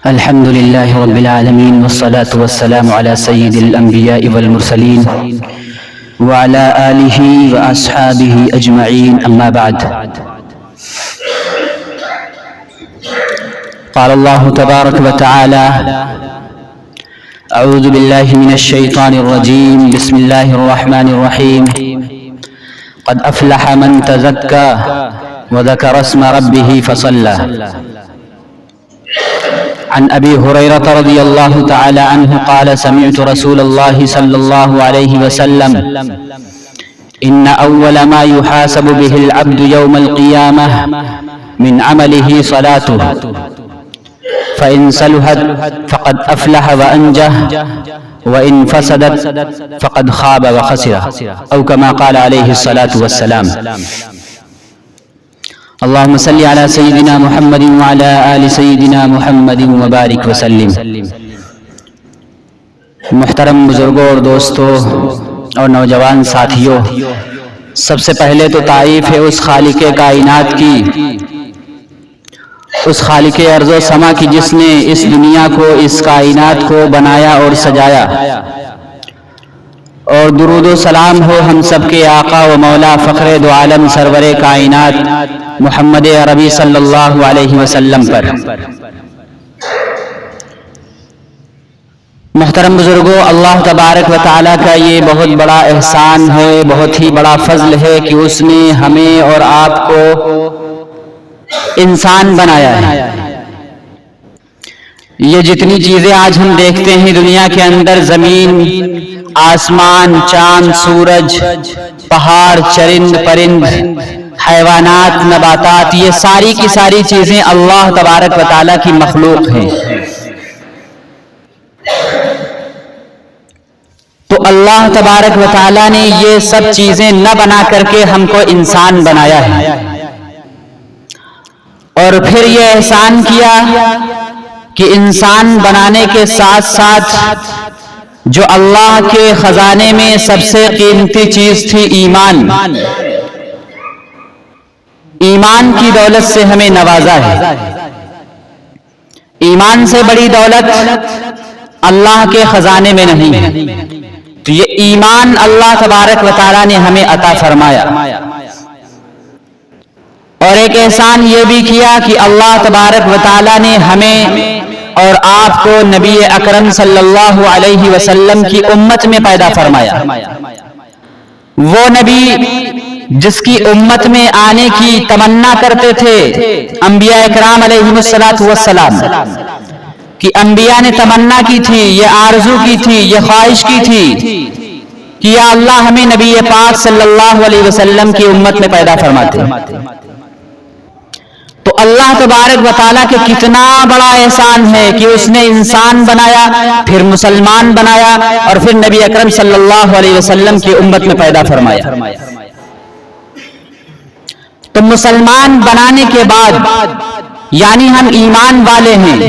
الحمد لله رب العالمين والصلاة والسلام على سيد الأنبياء والمرسلين وعلى آله وأصحابه أجمعين، أما بعد. قال الله تبارك وتعالى: أعوذ بالله من الشيطان الرجيم، بسم الله الرحمن الرحيم. قد أفلح من تزكى وذكر اسم ربه فصلى. عن أبي هريرة رضي الله تعالى عنه قال: سمعت رسول الله صلى الله عليه وسلم: إن أول ما يحاسب به العبد يوم القيامة من عمله صلاته، فإن صلحت فقد أفلح وأنجح، وإن فسدت فقد خاب وخسر، أو كما قال عليه الصلاة والسلام. اللهم صل على سيدنا محمد وعلى آل سيدنا محمد وبارك وسلم. محترم بزرگوں اور دوستوں اور نوجوان ساتھیوں، سب سے پہلے تو تعریف ہے اس خالق کائنات کی، اس خالق ارض و سما کی جس نے اس دنیا کو، اس کائنات کو بنایا اور سجایا. اور درود و سلام ہو ہم سب کے آقا و مولا فخر دو عالم سرور کائنات محمد عربی صلی اللہ علیہ وسلم پر. محترم بزرگوں، اللہ تبارک و تعالیٰ کا یہ بہت بڑا احسان ہے، بہت ہی بڑا فضل ہے کہ اس نے ہمیں اور آپ کو انسان بنایا ہے. یہ جتنی چیزیں آج ہم دیکھتے ہیں دنیا کے اندر، زمین، آسمان، چاند، سورج، پہاڑ، چرند پرند، حیوانات، نباتات، یہ ساری کی ساری چیزیں اللہ تبارک و تعالیٰ کی مخلوق ہیں. تو اللہ تبارک و تعالیٰ نے یہ سب چیزیں نہ بنا کر کے ہم کو انسان بنایا ہے، اور پھر یہ احسان کیا کہ انسان بنانے کے ساتھ ساتھ جو اللہ کے خزانے میں سب سے قیمتی چیز تھی ایمان، ایمان کی دولت سے ہمیں نوازا ہے. ایمان سے بڑی دولت اللہ کے خزانے میں نہیں ہے. تو یہ ایمان اللہ تبارک و تعالیٰ نے ہمیں عطا فرمایا. اور ایک احسان یہ بھی کیا کہ اللہ تبارک و تعالیٰ نے ہمیں اور آپ کو نبی اکرم صلی اللہ علیہ وسلم کی امت میں پیدا فرمایا. وہ نبی جس کی امت میں آنے کی تمنا کرتے تھے انبیاء اکرام علیہم السلام، کہ انبیاء نے تمنا کی تھی، یہ آرزو کی تھی، یہ خواہش کی تھی کہ یا اللہ ہمیں نبی پاک صلی اللہ علیہ وسلم کی امت میں پیدا فرماتے. تو اللہ تبارک و تعالیٰ کے کتنا بڑا احسان ہے کہ اس نے انسان بنایا، پھر مسلمان بنایا، اور پھر نبی اکرم صلی اللہ علیہ وسلم کی امت میں پیدا فرمایا. تو مسلمان بنانے کے بعد یعنی ہم ایمان والے ہیں،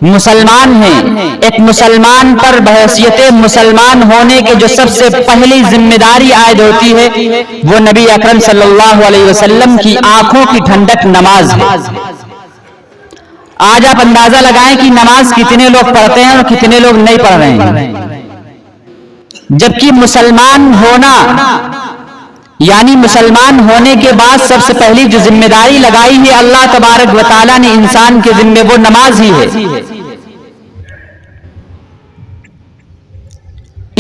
مسلمان ہیں. ایک مسلمان پر بحیثیت مسلمان ہونے کے جو سب سے پہلی ذمہ داری عائد ہوتی ہے وہ نبی اکرم صلی اللہ علیہ وسلم کی آنکھوں کی ٹھنڈک نماز ہے. آج آپ اندازہ لگائیں کہ نماز کتنے لوگ پڑھتے ہیں اور کتنے لوگ نہیں پڑھ رہے ہیں، جبکہ مسلمان ہونا یعنی مسلمان ہونے کے بعد سب سے پہلی جو ذمہ داری لگائی ہے اللہ تبارک و تعالیٰ نے انسان کے ذمہ، وہ نماز ہی ہے.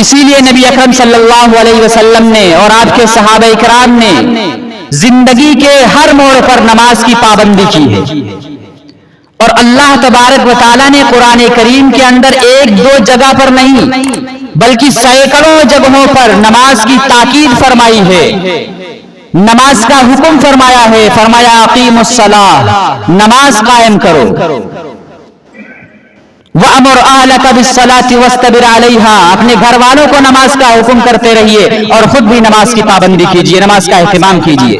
اسی لیے نبی اکرم صلی اللہ علیہ وسلم نے اور آپ کے صحابہ اکرام نے زندگی کے ہر موڑ پر نماز کی پابندی کی ہے. اور اللہ تبارک و تعالیٰ نے قرآن کریم کے اندر ایک دو جگہ پر نہیں بلکہ سینکڑوں جگہوں پر نماز کی تاکید فرمائی ہے، نماز کا حکم فرمایا ہے. فرمایا اقیموا الصلاۃ، نماز قائم کرو. وَأَمُرْ أَهْلَكَ بِالصَّلَاةِ وَاسْتَبِرْ عَلَيْهَا، اپنے گھر والوں کو نماز کا حکم کرتے رہیے اور خود بھی نماز کی پابندی کیجیے، نماز کا اہتمام کیجیے.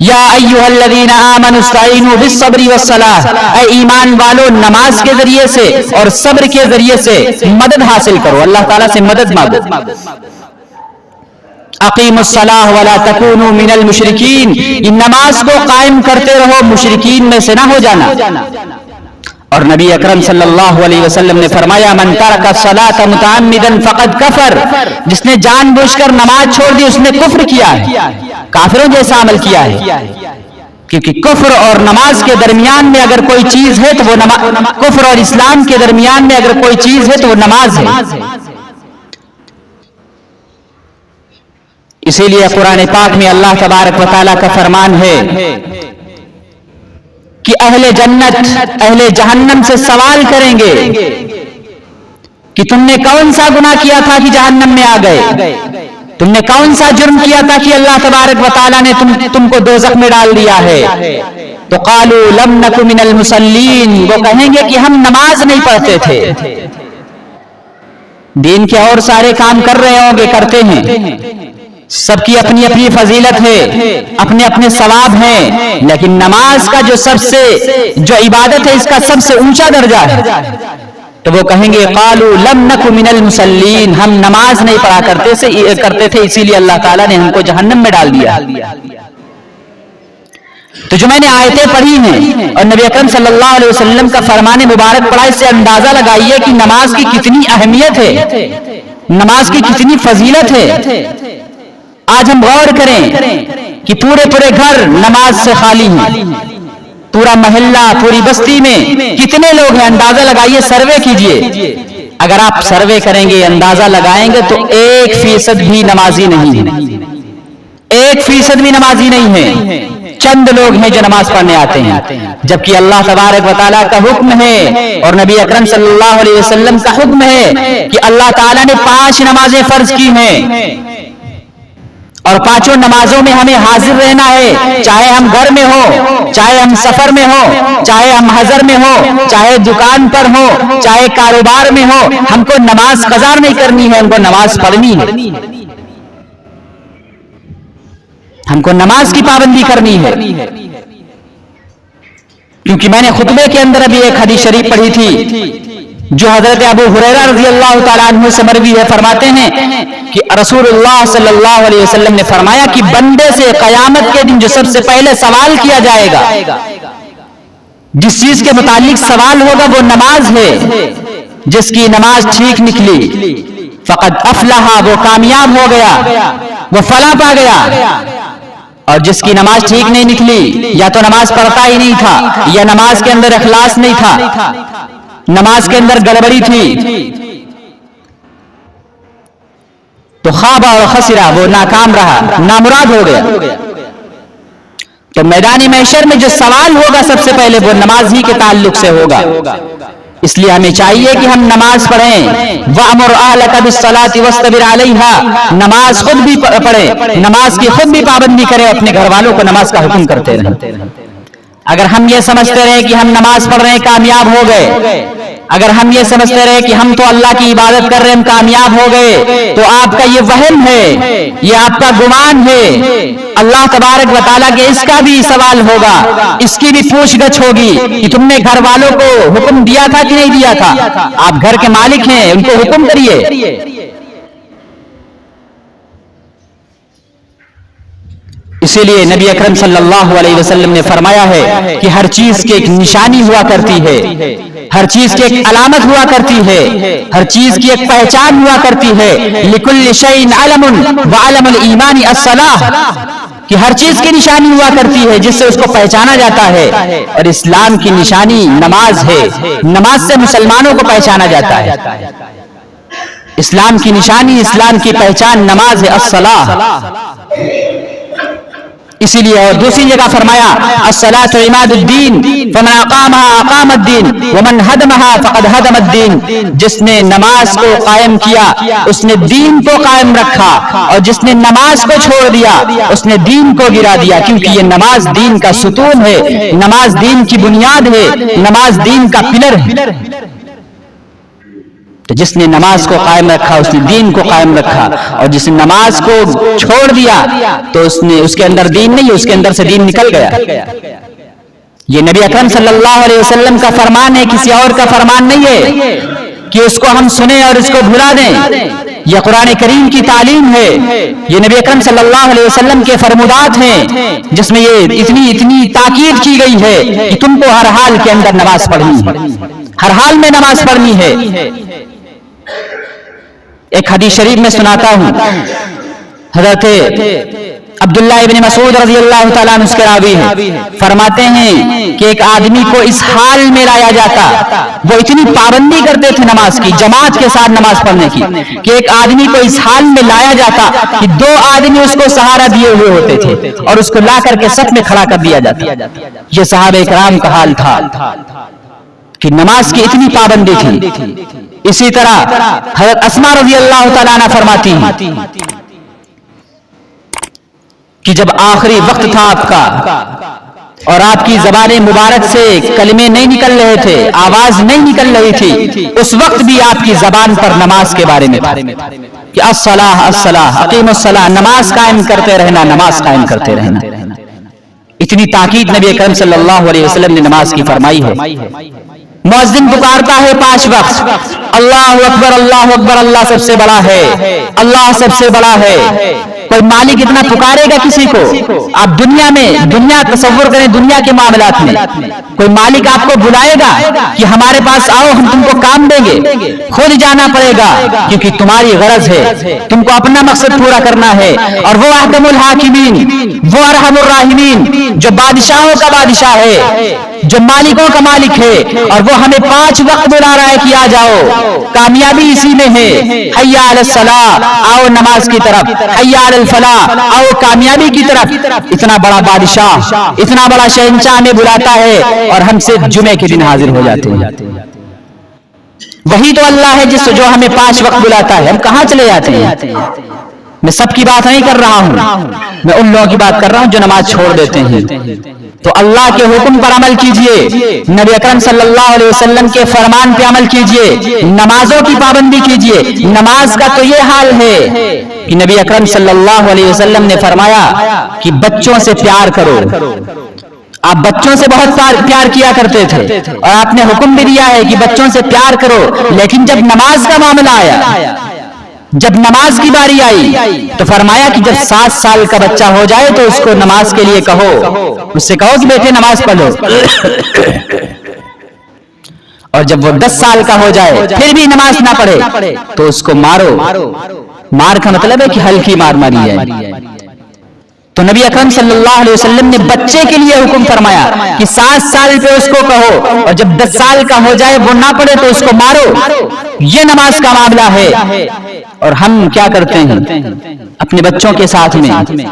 یا ایھا الذین آمنوا استعینوا بالصبر والصلاۃ، اے ایمان والو نماز کے ذریعے سے اور صبر کے ذریعے سے مدد حاصل کرو، اللہ تعالیٰ سے مدد مانگو. اقیموا الصلاۃ ولا تکونوا من المشرکین، نماز کو قائم کرتے رہو، مشرکین میں سے نہ ہو جانا. اور نبی اکرم صلی اللہ علیہ وسلم نے فرمایا من ترک الصلاۃ متعمدا فقد کفر، جس نے جان بوجھ کر نماز چھوڑ دی اس نے کفر کیا ہے، کافروں جیسا عمل کیا ہے، کیونکہ کفر اور نماز کے درمیان میں اگر کوئی چیز ہے تو وہ کفر اور اسلام کے درمیان میں اگر کوئی چیز ہے تو وہ نماز ہے۔ اسی لیے قرآن پاک میں اللہ تبارک و تعالیٰ کا فرمان ہے کہ اہل جنت اہل جہنم سے سوال کریں گے کہ تم نے کون سا گناہ کیا تھا کہ جہنم میں آ گئے، تم نے کون سا جرم کیا تھا کہ اللہ تبارک و تعالیٰ نے تم کو دوزخ میں ڈال دیا ہے؟ تو قالوا لم نک من المصلین، وہ کہیں گے کہ ہم نماز نہیں پڑھتے تھے۔ دین کے اور سارے کام کر رہے ہوں گے، کرتے ہیں، سب کی اپنی اپنی فضیلت ہے، اپنے اپنے ثواب ہیں، لیکن نماز کا جو عبادت ہے اس کا سب سے اونچا درجہ ہے۔ تو وہ کہیں گے قالوا لم نک من المصلین، ہم نماز نہیں پڑھا کرتے تھے، اسی لیے اللہ تعالیٰ نے ہم کو جہنم میں ڈال دیا۔ تو جو میں نے آیتیں پڑھی ہیں اور نبی اکرم صلی اللہ علیہ وسلم کا فرمان مبارک پڑھا، اس سے اندازہ لگائیے کہ نماز کی کتنی اہمیت ہے، نماز کی کتنی فضیلت ہے۔ آج ہم غور کریں کہ پورے گھر نماز سے خالی ہیں، پورا محلہ پوری بستی میں کتنے لوگ ہیں، اندازہ لگائیے، سروے کیجئے۔ اگر آپ سروے کریں گے، اندازہ لگائیں گے تو 1% بھی نمازی نہیں ہے، 1% بھی نمازی نہیں ہے۔ چند لوگ ہیں جو نماز پڑھنے آتے ہیں، جبکہ اللہ تبارک و تعالیٰ کا حکم ہے اور نبی اکرم صلی اللہ علیہ وسلم کا حکم ہے کہ اللہ تعالیٰ نے 5 نمازیں فرض کی ہیں اور 5 نمازوں میں ہمیں حاضر رہنا ہے، چاہے ہم گھر میں ہو، چاہے ہم سفر میں ہو، چاہے ہم حضر میں ہو، چاہے دکان پر ہو، چاہے کاروبار میں ہو، ہم کو نماز قضا نہیں کرنی ہے، ہم کو نماز پڑھنی ہے، ہم کو نماز کی پابندی کرنی ہے۔ کیونکہ میں نے خطبے کے اندر ابھی ایک حدیث شریف پڑھی تھی جو حضرت ابو ہریرہ رضی اللہ تعالیٰ عنہ سے مروی ہے، فرماتے ہیں کہ رسول اللہ صلی اللہ علیہ وسلم نے فرمایا کہ بندے سے قیامت کے دن جو سب سے پہلے سوال کیا جائے گا، جس چیز کے متعلق سوال ہوگا وہ نماز ہے، جس کی نماز ٹھیک نکلی فقد افلح، وہ کامیاب ہو گیا، وہ فلاح پا گیا، اور جس کی نماز ٹھیک نہیں نکلی، یا تو نماز پڑھتا ہی نہیں تھا، یا نماز کے اندر اخلاص نہیں تھا، نماز کے اندر گڑبڑی تھی، تو خواب اور خسرہ، وہ ناکام رہا، نامراد ہو گیا۔ تو میدان محشر میں جو سوال ہوگا سب سے پہلے وہ نماز ہی کے تعلق سے ہوگا۔ اس لیے ہمیں چاہیے کہ ہم نماز پڑھیں، وَأْمُرْ أَهْلَكَ بِالصَّلَاةِ وَاسْتَبِرْ عَلَيْهَا، نماز خود بھی پڑھیں، نماز کی خود بھی پابندی کریں، اپنے گھر والوں کو نماز کا حکم کرتے رہیں۔ اگر ہم یہ سمجھتے رہے کہ ہم نماز پڑھ رہے ہیں کامیاب ہو گئے، اگر ہم یہ سمجھتے رہے کہ ہم تو اللہ کی عبادت کر رہے ہیں ہم کامیاب ہو گئے، تو آپ کا یہ وہم ہے، یہ آپ کا گمان ہے۔ اللہ تبارک و تعالیٰ کے اس کا بھی سوال ہوگا، اس کی بھی پوچھ گچھ ہوگی کہ تم نے گھر والوں کو حکم دیا تھا کہ نہیں دیا تھا؟ آپ گھر کے مالک ہیں، ان کو حکم کریے۔ اسی لیے نبی اکرم صلی اللہ علیہ وسلم نے فرمایا ہے کہ ہر چیز کی ایک نشانی ہوا کرتی ہے، ہر چیز کی ایک علامت ہوا کرتی ہے، ہر چیز کی ایک پہچان ہوا کرتی ہے۔ لِكُلِّ شَيْءٍ عَلَمٌ وَعَلَمُ الْإِيمَانِ الصَّلَاةُ، کہ ہر چیز کی نشانی ہوا کرتی ہے جس سے اس کو پہچانا جاتا ہے، اور اسلام کی نشانی نماز ہے، نماز سے مسلمانوں کو پہچانا جاتا ہے۔ اسلام کی نشانی، اسلام کی پہچان نماز ہے، الصلاۃ۔ اسی لیے اور دوسری جگہ فرمایا الصلاۃ عماد الدین فمن اقامها اقام الدین ومن هدمها فقد هدم الدین، جس نے نماز کو قائم کیا اس نے دین کو قائم رکھا، اور جس نے نماز کو چھوڑ دیا اس نے دین کو گرا دیا، کیونکہ یہ نماز دین کا ستون ہے، نماز دین کی بنیاد ہے، نماز دین کا پلر ہے۔ تو جس نے نماز کو قائم رکھا اس نے دین کو قائم رکھا، اور جس نے نماز کو چھوڑ دیا تو اس کے اندر دین نہیں، اس کے اندر سے دین نکل گیا۔ یہ نبی اکرم صلی اللہ علیہ وسلم کا فرمان ہے، کسی اور کا فرمان نہیں ہے کہ اس کو ہم سنیں اور اس کو بھلا دیں۔ یہ قرآن کریم کی تعلیم ہے، یہ نبی اکرم صلی اللہ علیہ وسلم کے فرمودات ہیں، جس میں یہ اتنی تاکید کی گئی ہے کہ تم کو ہر حال کے اندر نماز پڑھنی ہے، ہر حال میں نماز پڑھنی ہے۔ ایک حدیث شریف میں سناتا ہوں، حضرت عبداللہ ابن مسعود رضی اللہ تعالیٰ عنہ اس کے راوی ہیں، فرماتے ہیں کہ ایک آدمی کو اس حال میں لایا جاتا، وہ اتنی پابندی کرتے تھے نماز کی، جماعت کے ساتھ نماز پڑھنے کی، کہ ایک آدمی کو اس حال میں لایا جاتا کہ 2 آدمی اس کو سہارا دیے ہوئے ہوتے تھے اور اس کو لا کر کے صف میں کھڑا کر دیا جاتا۔ یہ صحابہ کرام کا حال تھا کہ نماز کی اتنی پابندی تھی۔ اسی طرح حضرت اسماء رضی اللہ تعالیٰ عنہ فرماتی ہیں کہ جب آخری وقت تھا آپ کا اور آپ کی زبان مبارک سے کلمے نہیں نکل رہے تھے، آواز نہیں نکل رہی تھی، اس وقت بھی آپ کی زبان پر نماز کے بارے میں کہ الصلاۃ الصلاۃ اقیموا الصلاۃ، نماز قائم کرتے رہنا، نماز قائم کرتے رہنا۔ اتنی تاکید نبی اکرم صلی اللہ علیہ وسلم نے نماز کی فرمائی ہے۔ مؤذن پکارتا ہے 5 وقت، اللہ اکبر اللہ اکبر، اللہ سب سے بڑا ہے، اللہ سب سے بڑا ہے۔ کوئی مالک اتنا پکارے گا کسی کو؟ آپ دنیا تصور کریں، دنیا کے معاملات میں کوئی مالک آپ کو بلائے گا کہ ہمارے پاس آؤ ہم تم کو کام دیں گے؟ خود جانا پڑے گا، کیونکہ تمہاری غرض ہے، تم کو اپنا مقصد پورا کرنا ہے۔ اور وہ احکم الحاکمین، وہ ارحم الراحمین، جو بادشاہوں کا بادشاہ ہے، جو مالکوں کا مالک ہے، اور وہ ہمیں 5 وقت بلا رہا ہے کہ آ جاؤ، کامیابی اسی میں ہے۔ حی علی الصلاۃ، آؤ نماز کی طرف، حی علی الفلاح، آؤ کامیابی کی طرف۔ اتنا بڑا بادشاہ، اتنا بڑا شہنشاہ ہمیں بلاتا ہے اور ہم صرف جمعے کے دن حاضر ہو جاتے ہیں۔ وہی تو اللہ ہے جو ہمیں 5 وقت بلاتا ہے، ہم کہاں چلے جاتے ہیں؟ میں سب کی بات نہیں کر رہا ہوں، میں ان لوگوں کی بات کر رہا ہوں جو نماز چھوڑ دیتے ہیں۔ تو اللہ کے حکم پر عمل کیجئے، نبی اکرم صلی اللہ علیہ وسلم کے فرمان پہ عمل کیجئے، نمازوں کی پابندی کیجئے۔ نماز کا تو یہ حال ہے کہ نبی اکرم صلی اللہ علیہ وسلم نے فرمایا کہ بچوں سے پیار کرو۔ آپ بچوں سے بہت پیار کیا کرتے تھے اور آپ نے حکم بھی دیا ہے کہ بچوں سے پیار کرو، لیکن جب نماز کا معاملہ آیا، جب نماز کی باری آئی تو فرمایا کہ جب 7 سال کا بچہ ہو جائے تو اس کو نماز کے لیے کہو، اس سے کہو کہ بیٹے نماز پڑھو، اور جب وہ 10 سال کا ہو جائے پھر بھی نماز نہ پڑھے تو اس کو مارو۔ مار کا مطلب ہے کہ ہلکی مار ماری جائے۔ تو نبی اکرم صلی اللہ علیہ وسلم نے بچے کے لیے حکم فرمایا کہ 7 سال پہ اس کو کہو، اور جب 10 سال کا ہو جائے وہ نہ پڑھے تو اس کو مارو۔ یہ نماز کا معاملہ ہے۔ اور ہم کیا کرتے ہیں اپنے بچوں کے ساتھ میں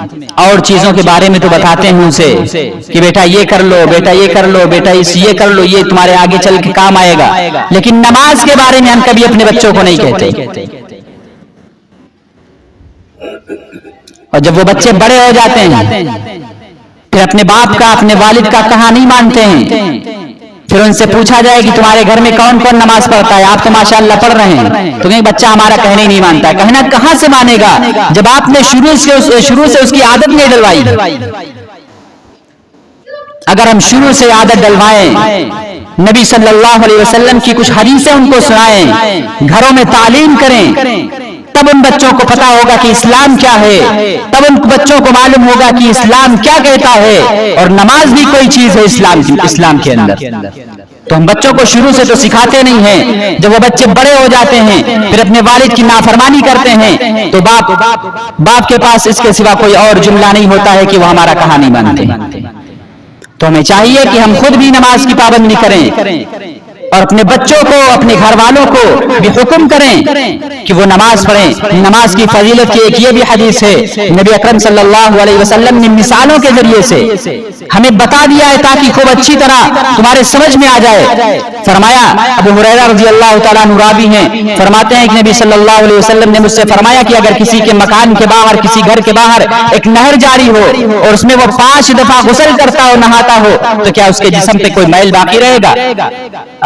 اور چیزوں کے بارے میں تو بتاتے ہیں اسے کہ بیٹا یہ کر لو، بیٹا یہ کر لو، بیٹا یہ کر لو، یہ تمہارے آگے چل کے کام آئے گا، لیکن نماز کے بارے میں ہم کبھی اپنے بچوں کو نہیں کہتے۔ اور جب وہ بچے بڑے ہو جاتے ہیں پھر اپنے باپ کا، اپنے والد کا کہا نہیں مانتے ہیں، پھر ان سے پوچھا جائے کہ تمہارے گھر میں کون کون نماز پڑھتا ہے؟ آپ تو ماشاءاللہ پڑھ رہے ہیں، تو بچہ ہمارا کہنے ہی نہیں مانتا۔ کہنا کہاں سے مانے گا جب آپ نے شروع سے اس کی عادت نہیں ڈلوائی؟ اگر ہم شروع سے عادت ڈلوائیں، نبی صلی اللہ علیہ وسلم کی کچھ حدیثیں ان کو سنائیں، گھروں میں تعلیم کریں، تب ان بچوں کو پتا ہوگا کہ اسلام کیا ہے، تب ان بچوں کو معلوم ہوگا کہ اسلام کیا کہتا ہے، اور نماز بھی کوئی چیز ہے اسلام کے اندر۔ تو ہم بچوں کو شروع سے تو سکھاتے نہیں ہیں، جب وہ بچے بڑے ہو جاتے ہیں پھر اپنے والد کی نافرمانی کرتے ہیں تو باپ کے پاس اس کے سوا کوئی اور جملہ نہیں ہوتا ہے کہ وہ ہمارا کہا نہیں مانتے۔ تو ہمیں چاہیے کہ ہم خود بھی نماز کی پابندی کریں اور اپنے بچوں کو، اپنے گھر والوں کو بھی حکم کریں کہ وہ نماز پڑھیں۔ نماز کی فضیلت کی ایک یہ بھی حدیث ہے، نبی اکرم صلی اللہ علیہ وسلم نے مثالوں کے ذریعے سے ہمیں بتا دیا ہے تاکہ خوب اچھی طرح تمہارے سمجھ میں آ جائے۔ فرمایا، ابو ہریرہ رضی اللہ تعالیٰ عنہ راوی ہیں، فرماتے ہیں کہ نبی صلی اللہ علیہ وسلم نے مجھ سے فرمایا کہ اگر کسی کے مکان کے باہر، کسی گھر کے باہر ایک نہر جاری ہو اور اس میں وہ 5 دفعہ غسل کرتا ہو، نہاتا ہو، تو کیا اس کے جسم پہ کوئی میل باقی رہے گا؟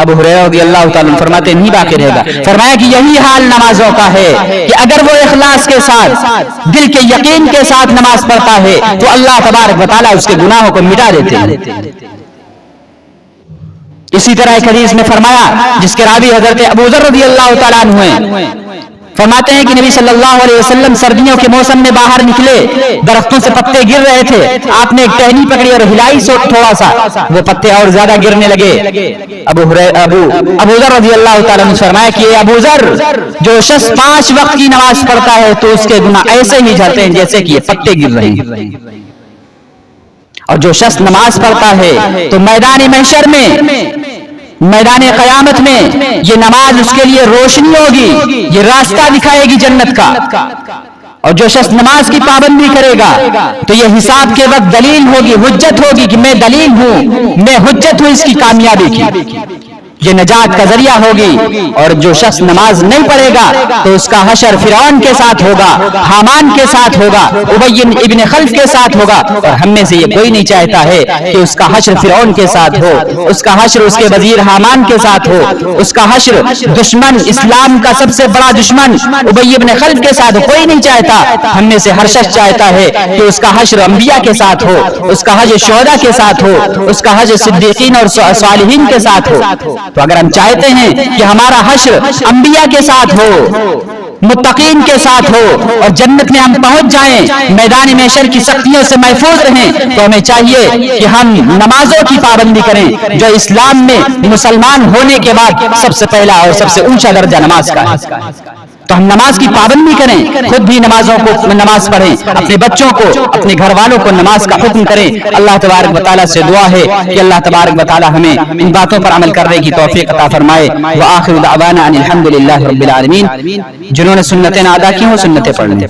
ابو ہریرہ رضی اللہ تعالیٰ عنہ فرماتے نہیں باقی رہے گا۔ فرمایا کہ یہی حال نمازوں کا ہے کہ اگر وہ اخلاص کے ساتھ، دل کے یقین کے ساتھ نماز پڑھتا ہے تو اللہ تبارک و تعالیٰ اس کے گناہوں کو مٹا دیتے ہیں۔ اسی طرح ایک حدیث میں فرمایا جس کے راوی حضرت ابو ذر رضی اللہ تعالیٰ عنہ ہیں، فرماتے ہیں کہ نبی صلی اللہ علیہ وسلم سردیوں کے موسم میں باہر نکلے، درختوں سے پتے گر رہے تھے، آپ نے ایک ٹہنی پکڑی اور ہلائی سو تھوڑا سا، وہ پتے اور زیادہ گرنے لگے۔ ابو ذر رضی اللہ تعالیٰ نے فرمایا کہ ابو ذر، جو شخص 5 وقت کی نماز پڑھتا ہے تو اس کے گناہ ایسے ہی جھڑتے ہیں جیسے کہ یہ پتے گر رہے ہیں، اور جو شخص نماز پڑھتا ہے تو میدان محشر میں، میدان قیامت میں یہ نماز اس کے لیے روشنی ہوگی، یہ راستہ دکھائے گی جنت کا۔ اور جو شخص نماز کی پابندی کرے گا تو یہ حساب کے وقت دلیل ہوگی، حجت ہوگی کہ میں دلیل ہوں، میں حجت ہوں اس کی کامیابی کی، یہ نجات کا ذریعہ ہوگی۔ اور جو شخص نماز نہیں پڑھے گا تو اس کا حشر فرعون کے ساتھ ہوگا، حامان کے ساتھ ہوگا، ابی ابن خلف کے ساتھ ہوگا، اور ہم میں سے یہ کوئی نہیں چاہتا ہے کہ اس کا حشر فرعون کے ساتھ ہو، اس کا حشر اس کے وزیر حامان کے ساتھ ہو، اس کا حشر دشمن اسلام کا سب سے بڑا دشمن ابی ابن خلف کے ساتھ ہو۔ کوئی نہیں چاہتا، ہم میں سے ہر شخص چاہتا ہے کہ اس کا حشر انبیاء کے ساتھ ہو، اس کا حشر شہداء کے ساتھ ہو، اس کا حشر صدیقین اور صالحین کے ساتھ ہو۔ تو اگر ہم چاہتے ہیں کہ ہمارا حشر انبیاء کے ساتھ ہو، متقین کے ساتھ ہو، اور جنت میں ہم پہنچ جائیں، میدان محشر کی سختیوں سے محفوظ رہیں، تو ہمیں چاہیے کہ ہم نمازوں کی پابندی کریں، جو اسلام میں مسلمان ہونے کے بعد سب سے پہلا اور سب سے اونچا درجہ نماز کا ہے۔ تو ہم نماز کی پابندی کریں، خود بھی نماز پڑھیں، اپنے بچوں کو، اپنے گھر والوں کو نماز کا حکم کریں۔ اللہ تبارک و تعالیٰ سے دعا ہے کہ اللہ تبارک و تعالیٰ ہمیں ان باتوں پر عمل کرنے کی توفیق عطا فرمائے۔ وآخر دعوانا ان الحمد للہ رب العالمین۔ جنہوں نے سنتیں ادا کی ہوں سنتیں پڑھ لیں۔